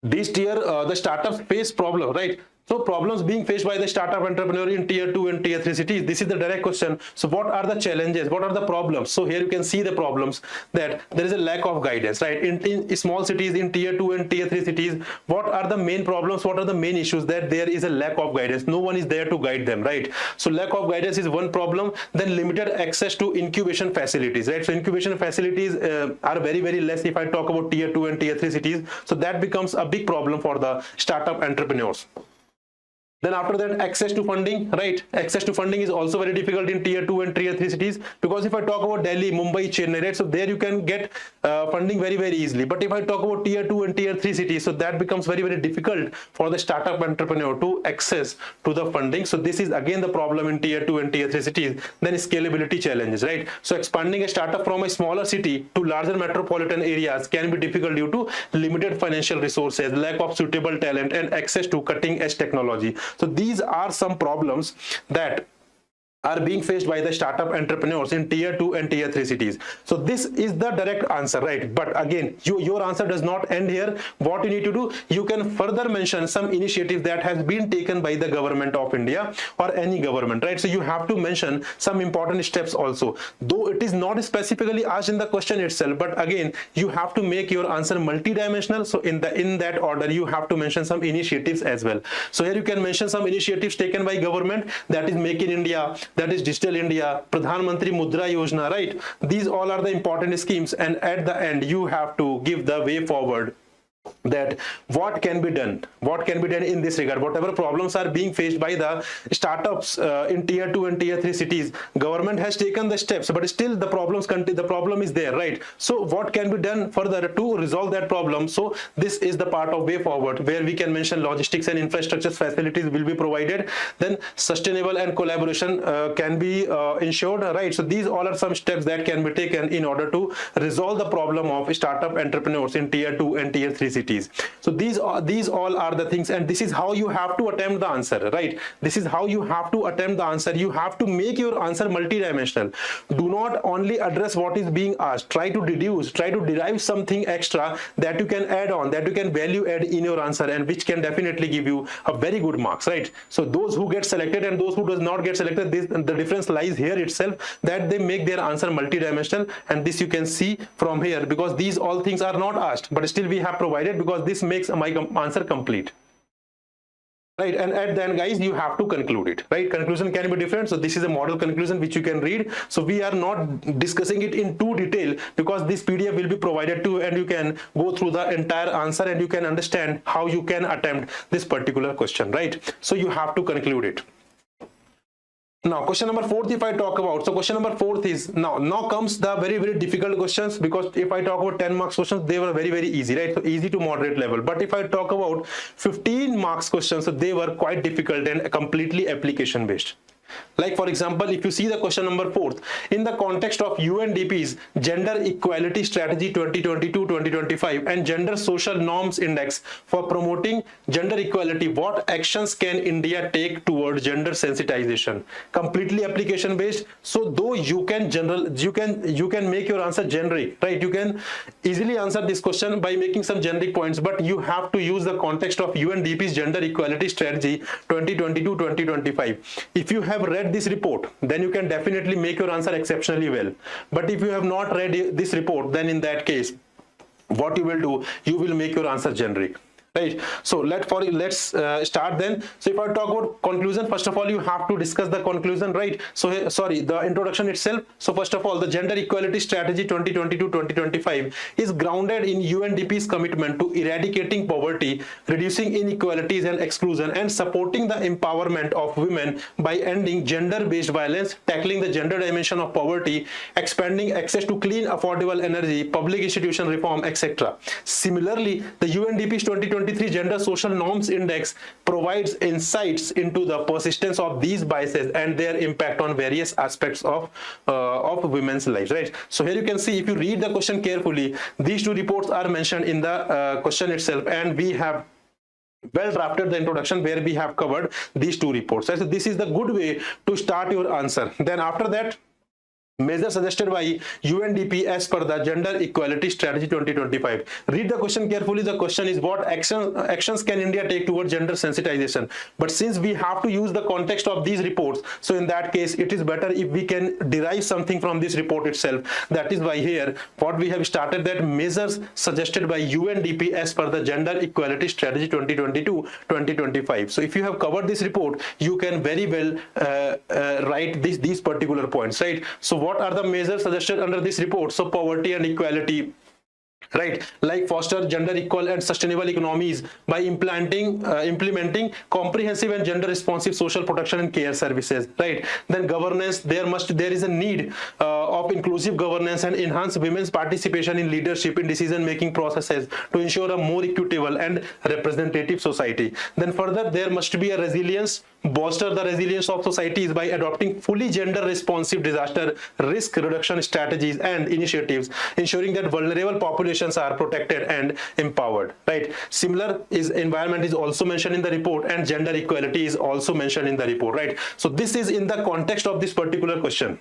these the startups face problem, right? So problems being faced by the startup entrepreneur in tier 2 and tier 3 cities. This is the direct question. So what are the challenges? What are the problems? So here you can see the problems, that there is a lack of guidance, right? In small cities, in tier 2 and tier 3 cities, what are the main problems? What are the main issues? That there is a lack of guidance. No one is there to guide them, right? So lack of guidance is one problem. Then limited access to incubation facilities, right? So incubation facilities are very, very less if I talk about tier 2 and tier 3 cities. So that becomes a big problem for the startup entrepreneurs. Then after that, access to funding, right? Access to funding is also very difficult in tier 2 and tier 3 cities, because if I talk about Delhi, Mumbai, Chennai, right? So there you can get funding very, very easily. But if I talk about tier 2 and tier 3 cities, so that becomes very, very difficult for the startup entrepreneur to access to the funding. So this is again the problem in tier 2 and tier 3 cities. Then scalability challenges, right? So expanding a startup from a smaller city to larger metropolitan areas can be difficult due to limited financial resources, lack of suitable talent, and access to cutting edge technology. So these are some problems that are being faced by the startup entrepreneurs in tier 2 and tier 3 cities. So this is the direct answer, right? But again, your answer does not end here. What you need to do, you can further mention some initiative that has been taken by the government of India or any government, right? So you have to mention some important steps also, though it is not specifically asked in the question itself. But again, you have to make your answer multidimensional. So in that order, you have to mention some initiatives as well. So here you can mention some initiatives taken by government, that is Make in India, that is Digital India, Pradhan Mantri Mudra Yojana, right? These all are the important schemes, and at the end you have to give the way forward, that what can be done in this regard. Whatever problems are being faced by the startups in tier 2 and tier 3 cities, government has taken the steps, but still the problem is there, right? So what can be done further to resolve that problem? So this is the part of way forward, where we can mention logistics and infrastructure facilities will be provided, then sustainable and collaboration can be ensured, right? So these all are some steps that can be taken in order to resolve the problem of startup entrepreneurs in tier 2 and tier 3 cities. So these all are the things, and this is how you have to attempt the answer, right? This is how you have to attempt the answer. You have to make your answer multidimensional. Do not only address what is being asked. Try to derive something extra that you can add on, that you can value add in your answer, and which can definitely give you a very good marks, right? So those who get selected and those who does not get selected, the difference lies here itself, that they make their answer multidimensional. And this you can see from here, because these all things are not asked, but still we have provided, because this makes my answer complete, right? And at the end, guys, you have to conclude it, right? Conclusion can be different. So this is a model conclusion which you can read. So we are not discussing it in too detail, because this PDF will be provided to you, and you can go through the entire answer and you can understand how you can attempt this particular question, right? So you have to conclude it. Now question number 4, if I talk about, so question number 4 is, now comes the very, very difficult questions, because if I talk about 10 marks questions, they were very, very easy, right? So easy to moderate level. But if I talk about 15 marks questions, so they were quite difficult and completely application based. Like for example, if you see the question number 4, in the context of UNDP's Gender Equality Strategy 2022-2025 and Gender Social Norms Index for promoting gender equality, what actions can India take towards gender sensitization? Completely application based. So though you can make your answer generic, right? You can easily answer this question by making some generic points, but you have to use the context of UNDP's Gender Equality Strategy 2022-2025. If you have read this report, then you can definitely make your answer exceptionally well. But if you have not read this report, then in that case, what you will do, you will make your answer generic, right? So let's start then. So if I talk about conclusion, first of all you have to discuss the conclusion, right? So sorry, the introduction itself. So first of all, the gender equality strategy 2020 to 2025 is grounded in UNDP's commitment to eradicating poverty, reducing inequalities and exclusion, and supporting the empowerment of women by ending gender-based violence, tackling the gender dimension of poverty, expanding access to clean affordable energy, public institution reform, etc. Similarly, the UNDP's 2023 Gender Social Norms Index provides insights into the persistence of these biases and their impact on various aspects of women's lives, right? So here you can see, if you read the question carefully, these two reports are mentioned in the question itself, and we have well drafted the introduction where we have covered these two reports, right? So this is the good way to start your answer. Then after that, measures suggested by UNDP as per the Gender Equality Strategy 2025. Read the question carefully. The question is, what actions can India take towards gender sensitization? But since we have to use the context of these reports, so in that case, it is better if we can derive something from this report itself. That is why here, what we have started, that measures suggested by UNDP as per the Gender Equality Strategy 2022-2025. So if you have covered this report, you can very well write these particular points, right? So what are the measures suggested under this report? So poverty and equality, right, like foster gender equal and sustainable economies by implementing comprehensive and gender responsive social protection and care services, right? Then governance, there is a need of inclusive governance and enhance women's participation in leadership in decision making processes to ensure a more equitable and representative society. Then further, there must be a resilience, bolster the resilience of societies by adopting fully gender responsive disaster risk reduction strategies and initiatives, ensuring that vulnerable populations are protected and empowered, right? Similar is environment is also mentioned in the report, and gender equality is also mentioned in the report, right? So this is in the context of this particular question,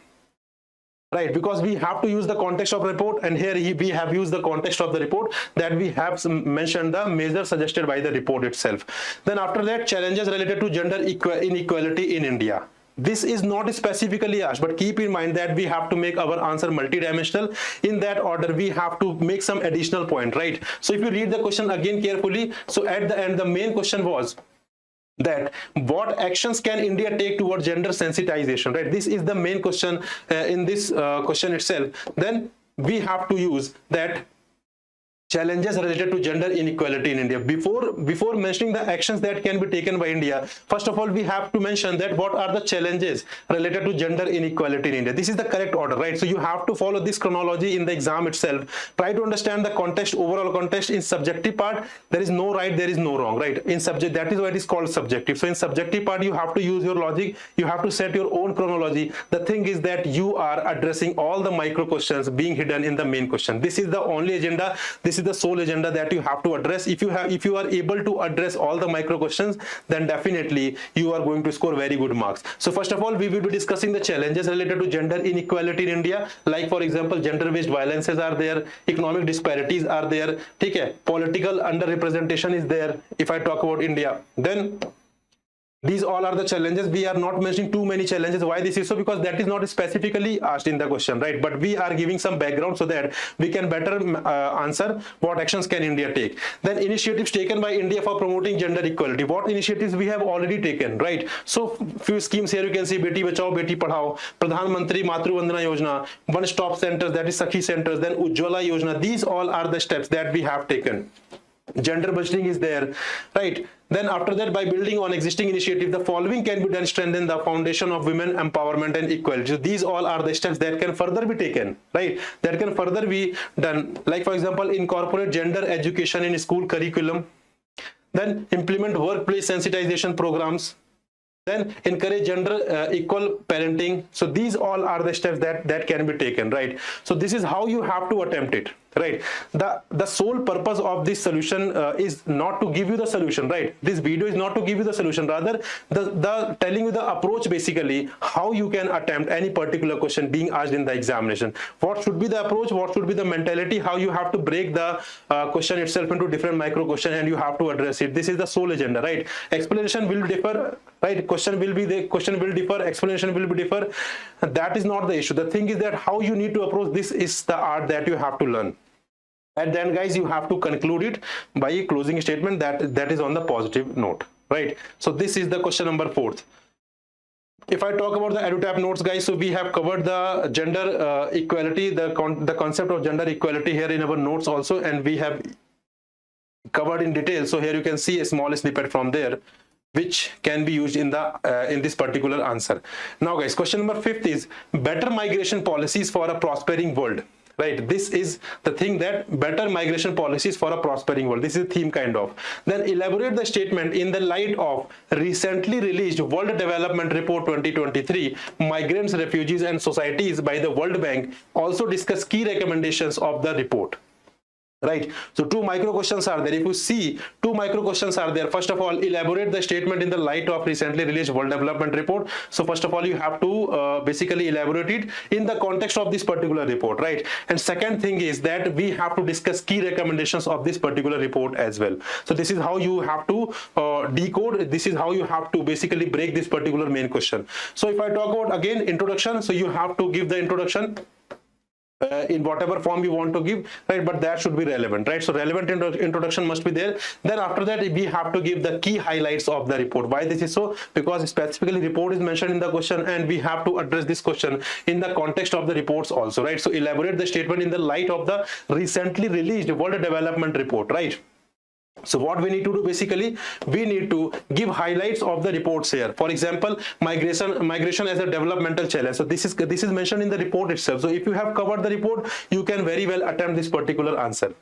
right? Because we have to use the context of report, and here we have used the context of the report, that we have mentioned the measures suggested by the report itself. Then after that, challenges related to gender inequality in India. This is not specifically asked, but keep in mind that we have to make our answer multidimensional. In that order, we have to make some additional point, right? So if you read the question again carefully, so at the end, the main question was that what actions can India take towards gender sensitization, right? This is the main question in this question itself. Then we have to use that challenges related to gender inequality in India. Before mentioning the actions that can be taken by India, first of all, we have to mention that what are the challenges related to gender inequality in India. This is the correct order, right? So you have to follow this chronology in the exam itself. Try to understand the context, overall context. In subjective part, there is no right, there is no wrong, right? In subject, that is why it is called subjective. So in subjective part, you have to use your logic, you have to set your own chronology. The thing is that you are addressing all the micro questions being hidden in the main question. This is the only agenda. This is the sole agenda that you have to address. If you are able to address all the micro questions, then definitely you are going to score very good marks. So first of all, we will be discussing the challenges related to gender inequality in India. Like for example, gender-based violences are there, economic disparities are there, okay, political underrepresentation is there. If I talk about India, then these all are the challenges. We are not mentioning too many challenges. Why this is so? Because that is not specifically asked in the question, right? But we are giving some background so that we can better answer what actions can India take. Then initiatives taken by India for promoting gender equality. What initiatives we have already taken, right? So few schemes here you can see: Beti Bachao, Beti Padhao, Pradhan Mantri Matru Vandana Yojana, one-stop centers, that is Sakhi centers, then Ujjwala Yojana. These all are the steps that we have taken. Gender budgeting is there, right? Then after that, by building on existing initiative, the following can be done: strengthen the foundation of women empowerment and equality. So these all are the steps that can further be taken, right? That can further be done. Like for example, incorporate gender education in school curriculum. Then implement workplace sensitization programs. Then encourage gender equal parenting. So these all are the steps that can be taken, right? So this is how you have to attempt it, right? The sole purpose of this solution is not to give you the solution, right? This video is not to give you the solution, rather the telling you the approach, basically how you can attempt any particular question being asked in the examination. What should be the approach, what should be the mentality, how you have to break the question itself into different micro questions, and you have to address it. This is the sole agenda, right? Explanation will differ, right? Question will differ, explanation will be differ. That is not the issue. The thing is that how you need to approach this is the art that you have to learn. At the end, guys, you have to conclude it by a closing statement that is on the positive note, right? So this is the question number 4. If I talk about the EduTap notes, guys, so we have covered the gender equality, the concept of gender equality here in our notes also, and we have covered in detail. So here you can see a small snippet from there, which can be used in this particular answer. Now, guys, question number 5 is better migration policies for a prospering world. Right, this is the thing, that better migration policies for a prospering world. This is a theme kind of. Then elaborate the statement in the light of recently released World Development Report 2023, Migrants, Refugees and Societies by the World Bank. Also discuss key recommendations of the report. Right, so 2 micro questions are there. If you see, 2 micro questions are there. First of all, elaborate the statement in the light of recently released World Development Report. So first of all, you have to basically elaborate it in the context of this particular report, right? And second thing is that we have to discuss key recommendations of this particular report as well. So this is how you have to decode, this is how you have to basically break this particular main question. So if I talk about again introduction, so you have to give the introduction in whatever form you want to give, right? But that should be relevant, right? So relevant introduction must be there. Then after that, we have to give the key highlights of the report. Why this is so? Because specifically report is mentioned in the question, and we have to address this question in the context of the reports also, right? So elaborate the statement in the light of the recently released World Development Report, right? So what we need to do, basically we need to give highlights of the reports here. For example, migration as a developmental challenge. So this is mentioned in the report itself. So if you have covered the report, you can very well attempt this particular answer.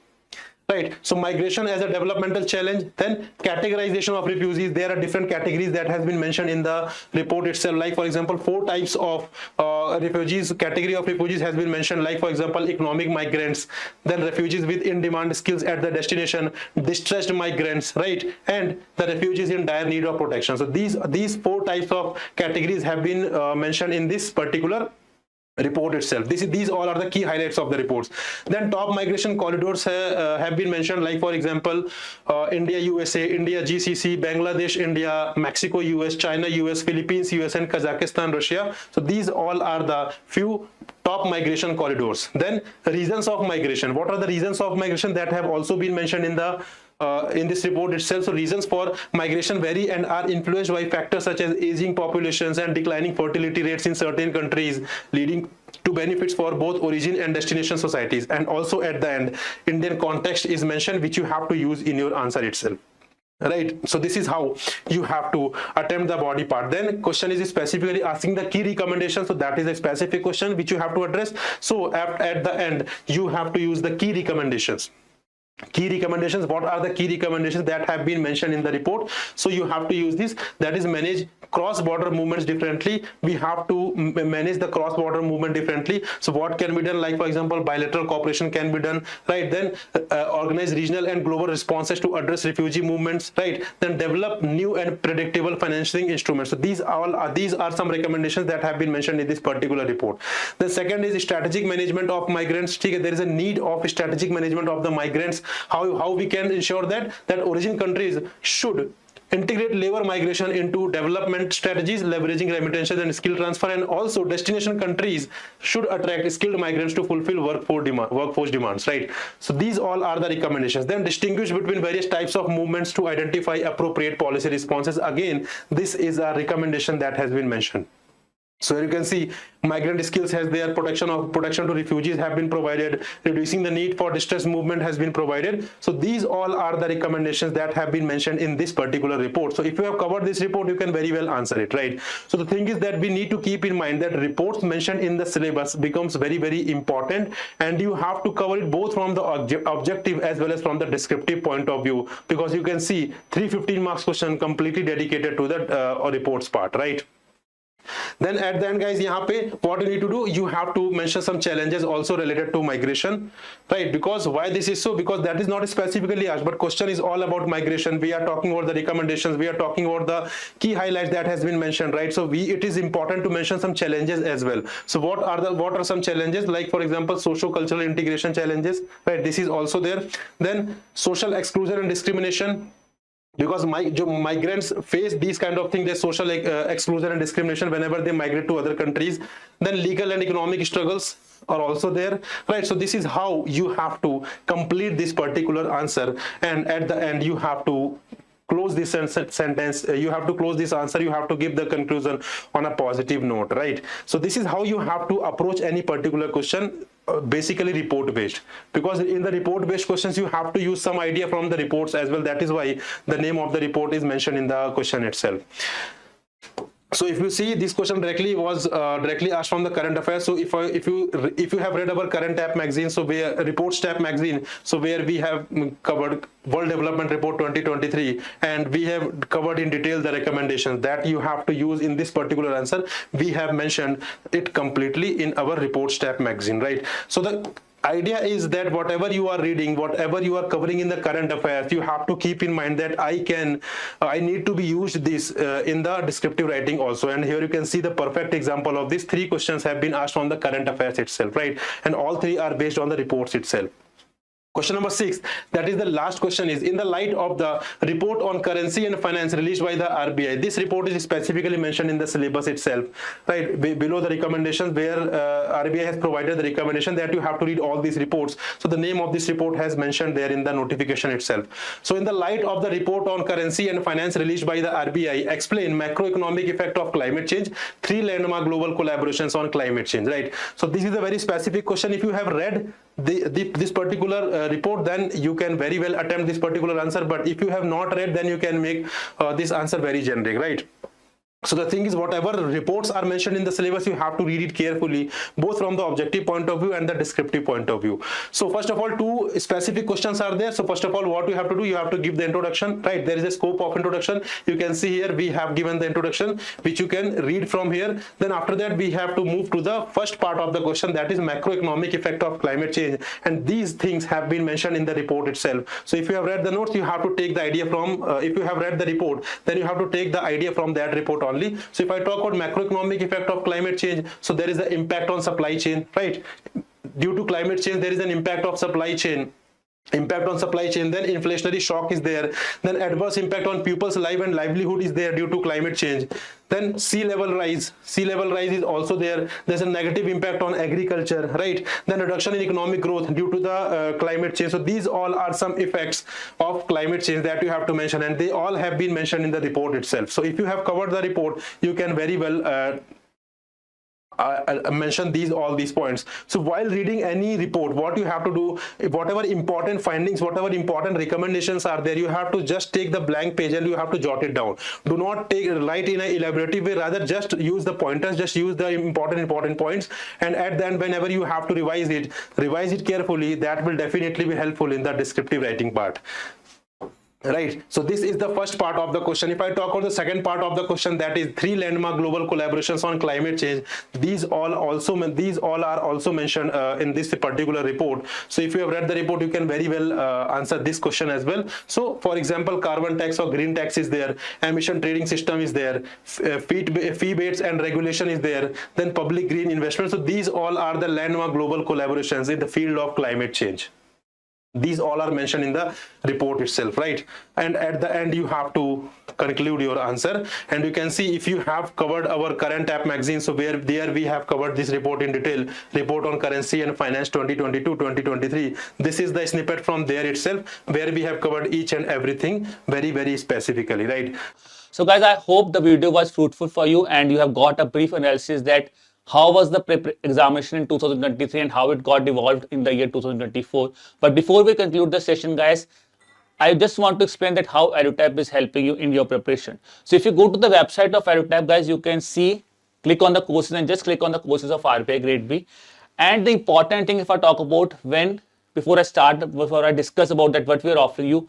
Right, so migration as a developmental challenge. Then categorization of refugees. There are different categories that has been mentioned in the report itself. Like for example, 4 types of refugees, category of refugees has been mentioned. Like for example, economic migrants, then refugees with in-demand skills at the destination, distressed migrants, right, and the refugees in dire need of protection. So these 4 types of categories have been mentioned in this particular report itself. These all are the key highlights of the reports. Then top migration corridors have been mentioned, like for example India USA, India GCC, Bangladesh India, Mexico US, China US, Philippines US and Kazakhstan Russia. So these all are the few top migration corridors. Then reasons of migration. What are the reasons of migration that have also been mentioned in this report itself? So reasons for migration vary and are influenced by factors such as aging populations and declining fertility rates in certain countries, leading to benefits for both origin and destination societies. And also at the end, Indian context is mentioned, which you have to use in your answer itself. Right, so this is how you have to attempt the body part. Then question is specifically asking the key recommendations. So that is a specific question which you have to address. So at the end, you have to use the key recommendations. Key recommendations. What are the key recommendations that have been mentioned in the report? So you have to use this. That is, manage cross-border movements differently. We have to manage the cross-border movement differently. So what can be done? Like for example, bilateral cooperation can be done, right? Then organize regional and global responses to address refugee movements, right? Then develop new and predictable financing instruments. So these are some recommendations that have been mentioned in this particular report. The second is strategic management of migrants. There is a need of strategic management of the migrants. How we can ensure that origin countries should integrate labor migration into development strategies, leveraging remittances and skill transfer, and also destination countries should attract skilled migrants to fulfill workforce demands, right? So these all are the recommendations. Then distinguish between various types of movements to identify appropriate policy responses. Again, this is a recommendation that has been mentioned. So you can see migrant skills has their protection to refugees have been provided, reducing the need for distress movement has been provided. So these all are the recommendations that have been mentioned in this particular report. So if you have covered this report, you can very well answer it, right? So the thing is that we need to keep in mind that reports mentioned in the syllabus becomes very, very important, and you have to cover it both from the objective as well as from the descriptive point of view, because you can see 315 marks question completely dedicated to the reports part, right? Then at the end, guys, what you need to do, you have to mention some challenges also related to migration, right? Because why this is so? Because that is not specifically asked, but question is all about migration. We are talking about the recommendations, we are talking about the key highlights that has been mentioned, right? So it is important to mention some challenges as well. So what are some challenges? Like for example, socio-cultural integration challenges, right? This is also there. Then social exclusion and discrimination, because migrants face these kind of things, their social exclusion and discrimination whenever they migrate to other countries. Then legal and economic struggles are also there, right? So this is how you have to complete this particular answer, and at the end you have to close this sentence, you have to close this answer, you have to give the conclusion on a positive note, right? So this is how you have to approach any particular question, basically report based, because in the report based questions you have to use some idea from the reports as well. That is why the name of the report is mentioned in the question itself. So if you see, this question directly was directly asked from the current affairs. So if you have read our current app magazine, so where reports tab magazine, so where we have covered World Development Report 2023, and we have covered in detail the recommendations that you have to use in this particular answer. We have mentioned it completely in our reports tab magazine, right? So the idea is that whatever you are reading, whatever you are covering in the current affairs, you have to keep in mind that I need to be used this in the descriptive writing also. And here you can see the perfect example of this. 3 questions have been asked from the current affairs itself, right? And all 3 are based on the reports itself. Question number 6, that is the last question, is in the light of the report on currency and finance released by the RBI. This report is specifically mentioned in the syllabus itself, right? Below the recommendations, where RBI has provided the recommendation that you have to read all these reports. So the name of this report has mentioned there in the notification itself. So in the light of the report on currency and finance released by the RBI, explain macroeconomic effect of climate change, 3 landmark global collaborations on climate change, right? So this is a very specific question. If you have read this particular report, then you can very well attempt this particular answer. But if you have not read, then you can make this answer very generic, right? So the thing is, whatever reports are mentioned in the syllabus, you have to read it carefully, both from the objective point of view and the descriptive point of view. So first of all, 2 specific questions are there. So first of all, what you have to do, you have to give the introduction, right? There is a scope of introduction. You can see here we have given the introduction, which you can read from here. Then after that, we have to move to the first part of the question, that is macroeconomic effect of climate change. And these things have been mentioned in the report itself. So if you have read the notes, you have to take the idea from, if you have read the report, then you have to take the idea from that report only. So if I talk about macroeconomic effect of climate change, so there is the impact on supply chain, right? Due to climate change, there is an impact of supply chain. Impact on supply chain, then inflationary shock is there, then adverse impact on people's life and livelihood is there due to climate change, then sea level rise is also there. There's a negative impact on agriculture, right? Then reduction in economic growth due to the climate change. So these all are some effects of climate change that you have to mention, and they all have been mentioned in the report itself. So if you have covered the report, you can very well mention all these points. So while reading any report, what you have to do, whatever important findings, whatever important recommendations are there, you have to just take the blank page and you have to jot it down. Do not write in an elaborative way, rather just use the pointers, just use the important points, and at the end, whenever you have to revise it carefully. That will definitely be helpful in the descriptive writing part. Right, so this is the first part of the question. If I talk about the second part of the question, that is 3 landmark global collaborations on climate change. These all are also mentioned in this particular report. So if you have read the report, you can very well answer this question as well. So for example, carbon tax or green tax is there, emission trading system is there, fee baits and regulation is there, then public green investment. So these all are the landmark global collaborations in the field of climate change. These all are mentioned in the report itself, right? And at the end, you have to conclude your answer. And you can see, if you have covered our current app magazine, so where there we have covered this report in detail, report on currency and finance 2022-2023. This is the snippet from there itself, where we have covered each and everything very specifically, right? So guys, I hope the video was fruitful for you and you have got a brief analysis that how was the examination in 2023 and how it got evolved in the year 2024. But before we conclude the session, guys, I just want to explain that how EduTap is helping you in your preparation. So if you go to the website of EduTap, guys, you can see, click on the courses and just click on the courses of RBI Grade B. And the important thing, if I talk about before I discuss about that, what we are offering you,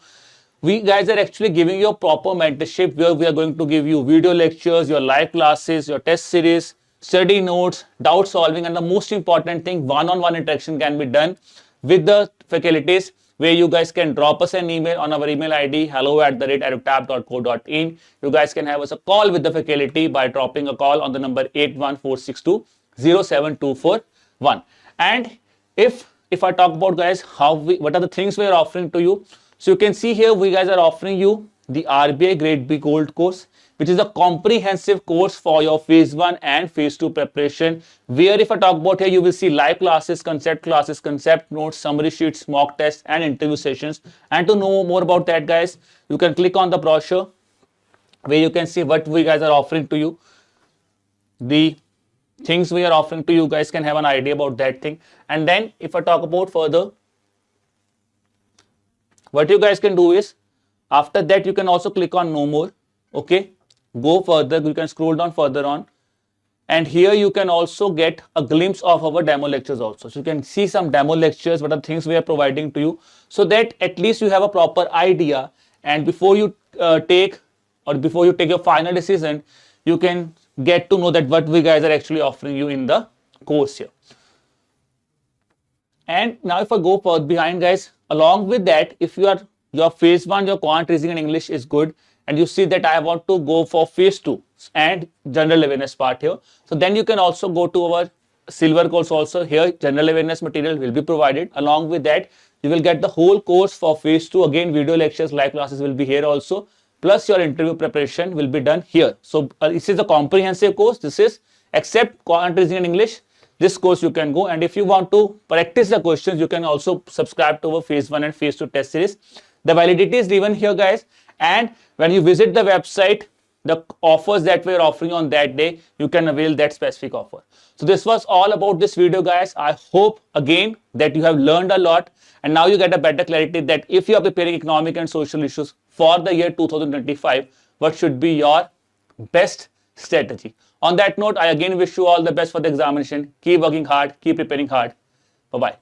we guys are actually giving you a proper mentorship where we are going to give you video lectures, your live classes, your test series, study notes, doubt solving, and the most important thing, one-on-one interaction can be done with the faculties, where you guys can drop us an email on our email ID hello@edutap.co.in. You guys can have us a call with the faculty by dropping a call on the number 81462-07241. And if I talk about, guys, what are the things we are offering to you, so you can see here we guys are offering you the RBI Grade B Gold course, which is a comprehensive course for your phase 1 and phase 2 preparation, where if I talk about here, you will see live classes, concept notes, summary sheets, mock tests and interview sessions. And to know more about that, guys, you can click on the brochure where you can see what we guys are offering to you. The things we are offering to you guys can have an idea about that thing. And then if I talk about further, what you guys can do is, after that you can also click on no more. Okay, go further, you can scroll down further on, and here you can also get a glimpse of our demo lectures also. So you can see some demo lectures, what are things we are providing to you, so that at least you have a proper idea, and before you take your final decision, you can get to know that what we guys are actually offering you in the course here. And now if I go further behind, guys, along with that, if your phase 1, your quant, reasoning and English is good, and you see that I want to go for phase 2 and general awareness part here, so then you can also go to our silver course also. Here general awareness material will be provided. Along with that, you will get the whole course for phase 2. Again, video lectures, live classes will be here also, plus your interview preparation will be done here. So this is a comprehensive course. This is, except quant, reasoning and English, this course you can go. And if you want to practice the questions, you can also subscribe to our phase 1 and phase 2 test series. The validity is given here, guys, and when you visit the website, the offers that we're offering on that day, you can avail that specific offer. So this was all about this video, guys. I hope again that you have learned a lot, and now you get a better clarity that if you are preparing economic and social issues for the year 2025, what should be your best strategy. On that note, I again wish you all the best for the examination. Keep working hard, keep preparing hard. Bye-bye.